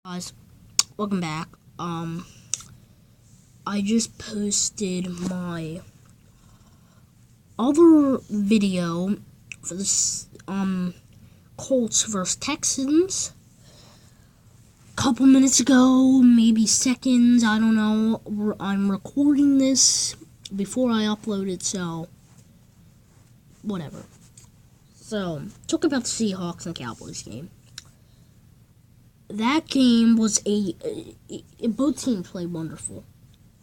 Guys, welcome back. I just posted my other video for this Colts vs Texans a couple minutes ago, maybe seconds, I don't know. I'm recording this before I upload it, so whatever. So, talk about the Seahawks and Cowboys game. That game was both teams played wonderful.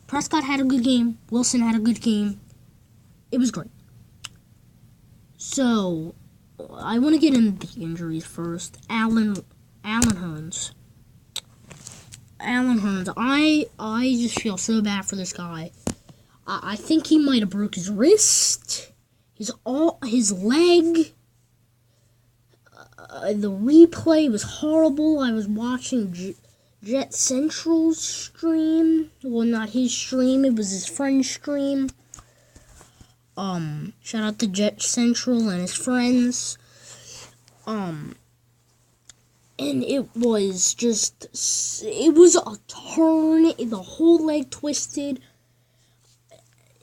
Prescott had a good game. Wilson had a good game. It was great. So, I want to get into the injuries first. Allen Hurns. I just feel so bad for this guy. I think he might have broke his wrist, his leg. The replay was horrible. I was watching Jet Central's stream. Well, not his stream. It was his friend's stream. Shout out to Jet Central and his friends. And it was a turn. The whole leg twisted.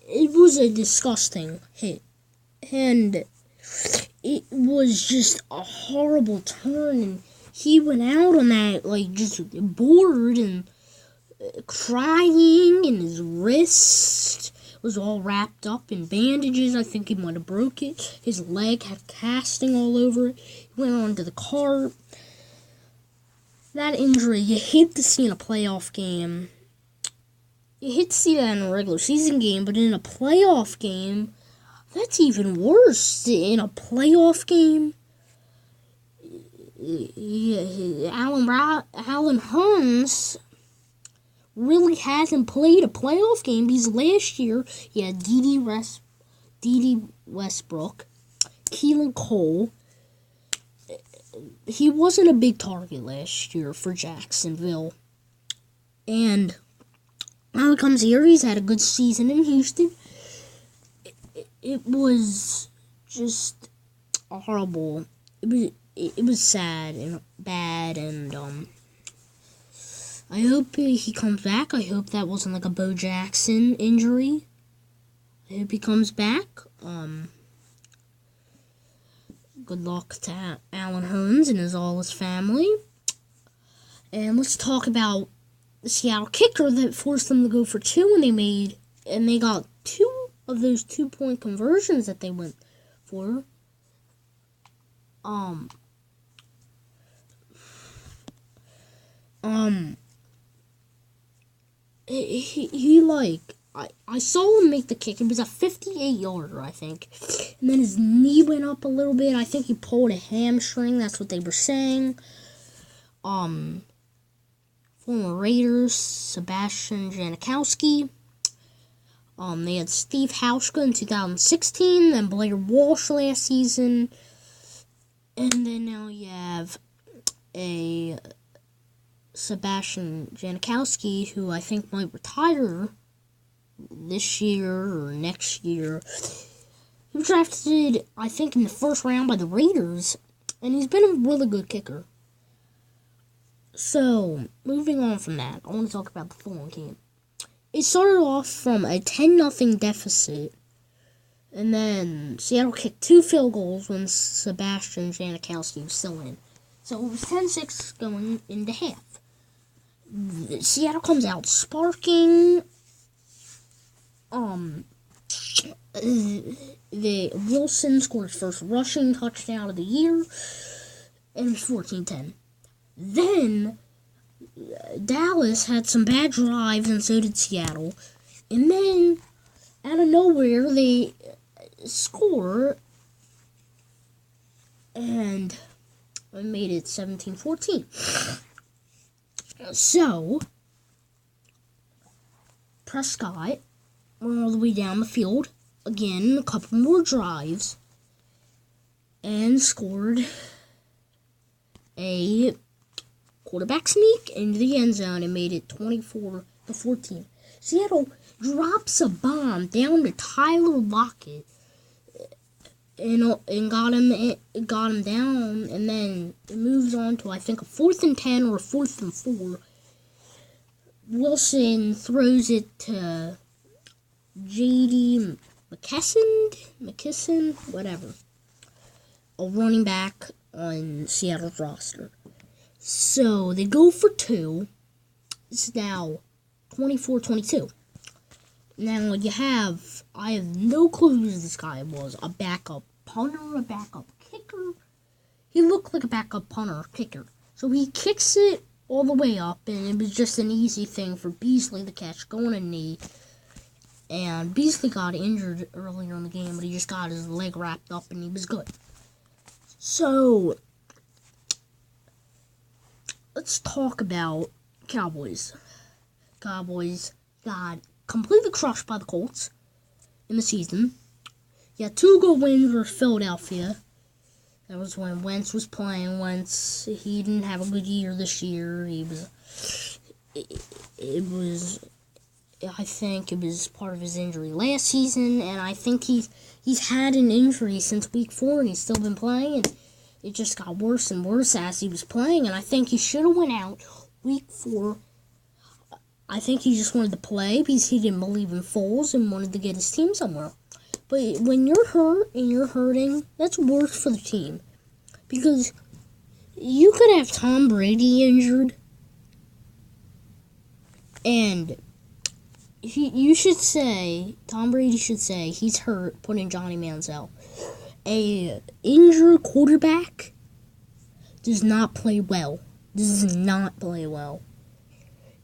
It was a disgusting hit. And it was just a horrible turn, and he went out on that, just bored and crying, and his wrist was all wrapped up in bandages. I think he might have broke it. His leg had casting all over it. He went onto the cart. That injury, you hate to see in a playoff game. You hate to see that in a regular season game, but in a playoff game, that's even worse. In a playoff game, Allen Hurns really hasn't played a playoff game. Because last year, he had D.D. Westbrook, Keelan Cole. He wasn't a big target last year for Jacksonville. And now he comes here. He's had a good season in Houston. It was just horrible. It was sad and bad, and I hope he comes back. I hope that wasn't like a Bo Jackson injury. I hope he comes back. Good luck to Allen Hurns and all his family. And let's talk about the Seattle kicker that forced them to go for two, and they got two of those 2-point conversions that they went for. I saw him make the kick. It was a 58-yarder, I think. And then his knee went up a little bit. I think he pulled a hamstring. That's what they were saying. Former Raiders, Sebastian Janikowski. They had Steve Hauschka in 2016, then Blair Walsh last season, and then now you have a Sebastian Janikowski, who I think might retire this year or next year. He was drafted, I think, in the first round by the Raiders, and he's been a really good kicker. So, moving on from that, I want to talk about the Fulham game. It started off from a 10-0 deficit, and then Seattle kicked 2 field goals when Sebastian Janikowski was still in. So it was 10-6 going into half. Seattle comes out sparking. The Wilson scored his first rushing touchdown of the year, and it was 14-10. Then Dallas had some bad drives, and so did Seattle. And then, out of nowhere, they score, and it made it 17-14. So, Prescott went all the way down the field, again, a couple more drives, and scored a quarterback sneak into the end zone and made it 24-14. Seattle drops a bomb down to Tyler Lockett. and got him down, and then it moves on to I think a 4th and 10 or a 4th and 4. Wilson throws it to J.D. McKisson, whatever, a running back on Seattle's roster. So they go for 2. It's now 24-22. Now I have no clue who this guy was. A backup punter, a backup kicker. He looked like a backup punter or kicker. So he kicks it all the way up, and it was just an easy thing for Beasley to catch, going a knee. And Beasley got injured earlier in the game, but he just got his leg wrapped up, and he was good. So, let's talk about Cowboys. Cowboys got completely crushed by the Colts in the season. You had 2 good wins versus Philadelphia. That was when Wentz was playing. Wentz, he didn't have a good year this year. I think it was part of his injury last season, and I think he's had an injury since week 4, and he's still been playing, and it just got worse and worse as he was playing, and I think he should have went out week 4. I think he just wanted to play because he didn't believe in Foles and wanted to get his team somewhere. But when you're hurt and you're hurting, that's worse for the team. Because you could have Tom Brady injured, and Tom Brady should say he's hurt, put in Johnny Manziel. A injured quarterback does not play well. Does not play well.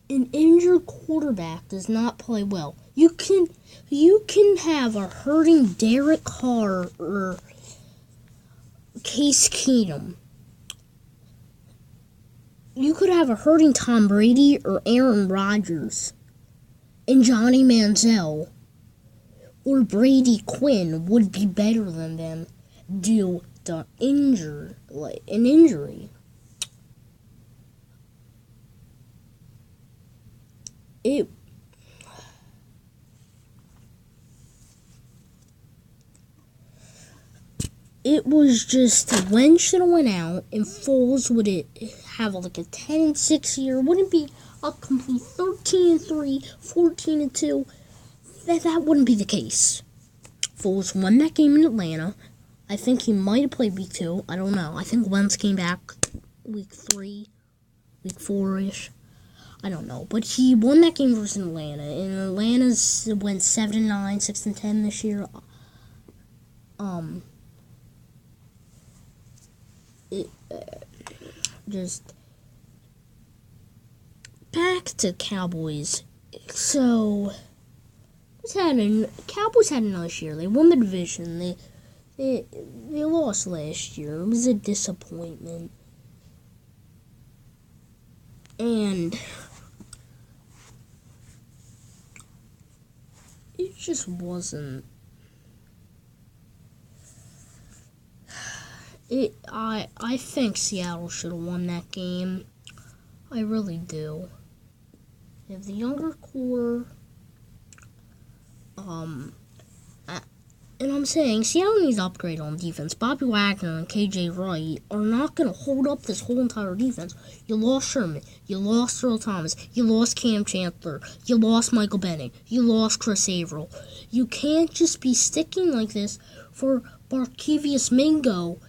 An injured quarterback does not play well. You can have a hurting Derek Carr or Case Keenum. You could have a hurting Tom Brady or Aaron Rodgers, and Johnny Manziel or Brady Quinn would be better than them due to an injury. It was just Wentz should have went out, and Foles would have like a 10-6 year. Wouldn't be a complete 13-3, 14-2. That wouldn't be the case. Foles won that game in Atlanta. I think he might have played week 2. I don't know. I think Wentz came back week 3, week 4-ish. I don't know. But he won that game versus Atlanta. And Atlanta's went 7-9, 6-10 this year. Just back to Cowboys. So Cowboys had a nice year. They won the division. They lost last year. It was a disappointment. And it just wasn't. I think Seattle should have won that game. I really do. They have the younger core. And I'm saying Seattle needs to upgrade on defense. Bobby Wagner and KJ Wright are not going to hold up this whole entire defense. You lost Sherman. You lost Earl Thomas. You lost Cam Chancellor. You lost Michael Bennett. You lost Chris Averill. You can't just be sticking like this for Barkevius Mingo,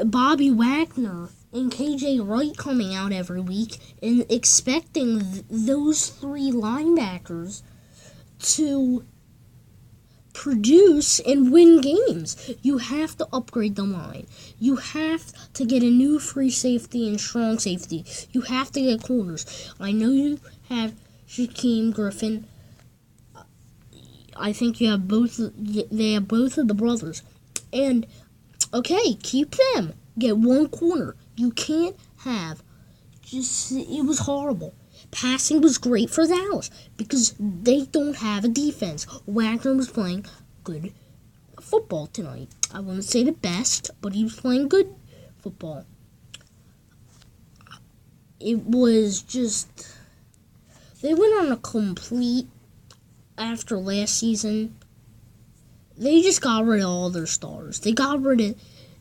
Bobby Wagner, and KJ Wright coming out every week and expecting those 3 linebackers to produce and win games. You have to upgrade the line. You have to get a new free safety and strong safety. You have to get corners. I know you have Shaquem Griffin. I think you have both. They have both of the brothers. And, okay, keep them. Get 1 corner. You can't have it was horrible. Passing was great for Dallas because they don't have a defense. Wagner was playing good football tonight. I wouldn't say the best, but he was playing good football. It was just, they went on a complete, after last season, they just got rid of all their stars. They got rid of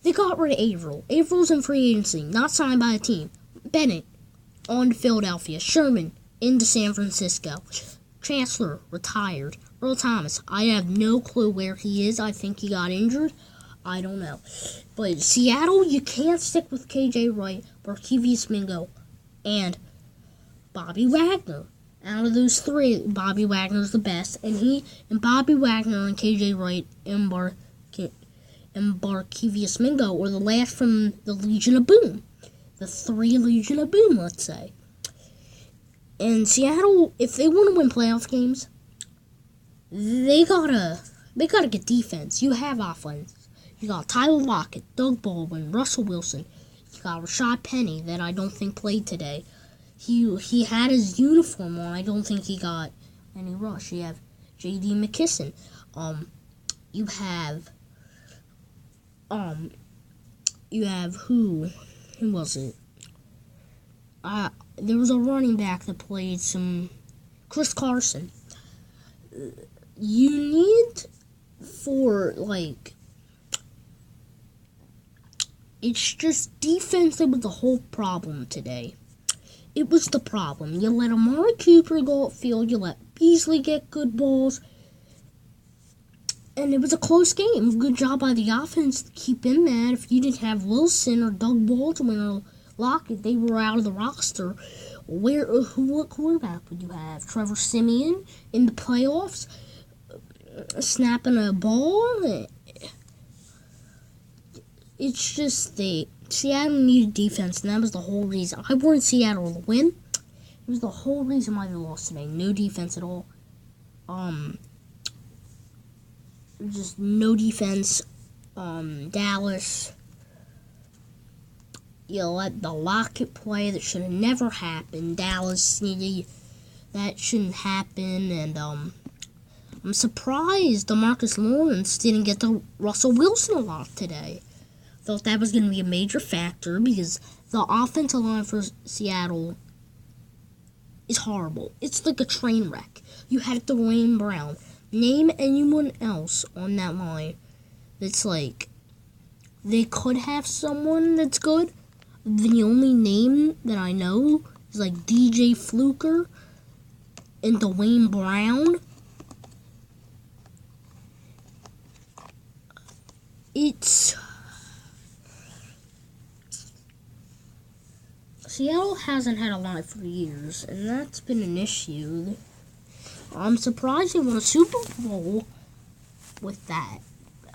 Averill. Averil's in free agency, not signed by a team. Bennett on to Philadelphia. Sherman into San Francisco. Chancellor retired. Earl Thomas, I have no clue where he is. I think he got injured. I don't know. But Seattle, you can't stick with KJ Wright, Barkevius Mingo, and Bobby Wagner. Out of those three, Bobby Wagner's the best, and Bobby Wagner and KJ Wright and Barkevius Mingo were the last from the Legion of Boom. The three Legion of Boom, let's say. And Seattle, if they want to win playoff games, they gotta get defense. You have offense. You got Tyler Lockett, Doug Baldwin, Russell Wilson. You got Rashad Penny that I don't think played today. He had his uniform on. I don't think he got any rush. You have J.D. McKisson. You have who was it? There was a running back that played Chris Carson. You need it's just defense that was the whole problem today. It was the problem. You let Amari Cooper go upfield. You let Beasley get good balls. And it was a close game. Good job by the offense to keep him mad. If you didn't have Wilson or Doug Baldwin or Lockett, they were out of the roster. What quarterback would you have? Trevor Siemian in the playoffs? Snapping a ball? It's just Seattle needed defense, and that was the whole reason. I wanted Seattle to win. It was the whole reason why they lost today. No defense at all. Just no defense. Dallas, you let the Lockett play. That should have never happened. Dallas, that shouldn't happen. And I'm surprised DeMarcus Lawrence didn't get to Russell Wilson a lot today. Thought that was going to be a major factor because the offensive line for Seattle is horrible. It's like a train wreck. You had Dwayne Brown. Name anyone else on that line that's they could have someone that's good. The only name that I know is DJ Fluker and Dwayne Brown. Seattle hasn't had a line for years, and that's been an issue. I'm surprised they won a Super Bowl with that.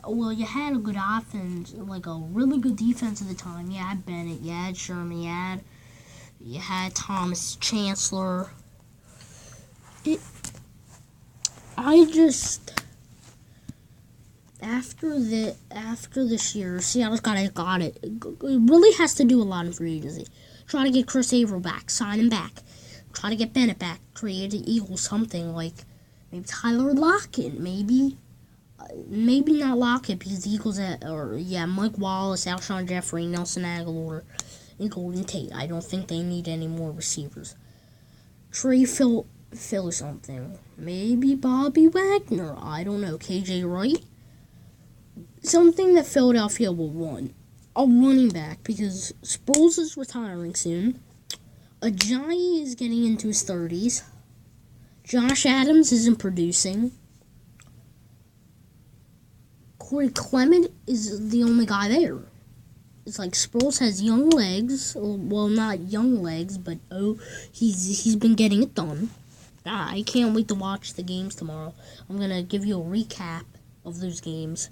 Well, you had a good offense, a really good defense at the time. You had Bennett, you had Sherman, you had Thomas, Chancellor. After this year, Seattle's got it. It really has to do a lot in free agency. Try to get Chris Averill back, sign him back. Try to get Bennett back, create the Eagles something maybe Tyler Lockett, maybe not Lockett because the Eagles Mike Wallace, Alshon Jeffrey, Nelson Aguilar, and Golden Tate. I don't think they need any more receivers. Trey Phil something, maybe Bobby Wagner. I don't know. KJ Wright, something that Philadelphia will want. A running back because Sproles is retiring soon. Ajayi is getting into his 30s. Josh Adams isn't producing. Corey Clement is the only guy there. It's Sproles has young legs. Well, not young legs, but he's been getting it done. I can't wait to watch the games tomorrow. I'm gonna give you a recap of those games.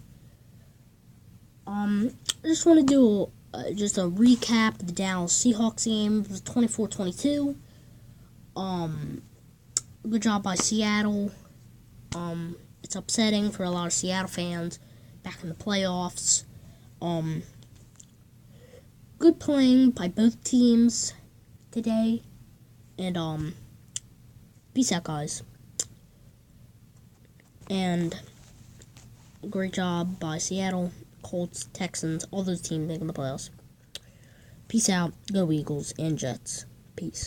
I just want to do just a recap of the Dallas Seahawks game. It was 24-22. Good job by Seattle. It's upsetting for a lot of Seattle fans back in the playoffs. Good playing by both teams today. And peace out, guys. And great job by Seattle, Colts, Texans, all those teams making the playoffs. Peace out. Go Eagles and Jets. Peace.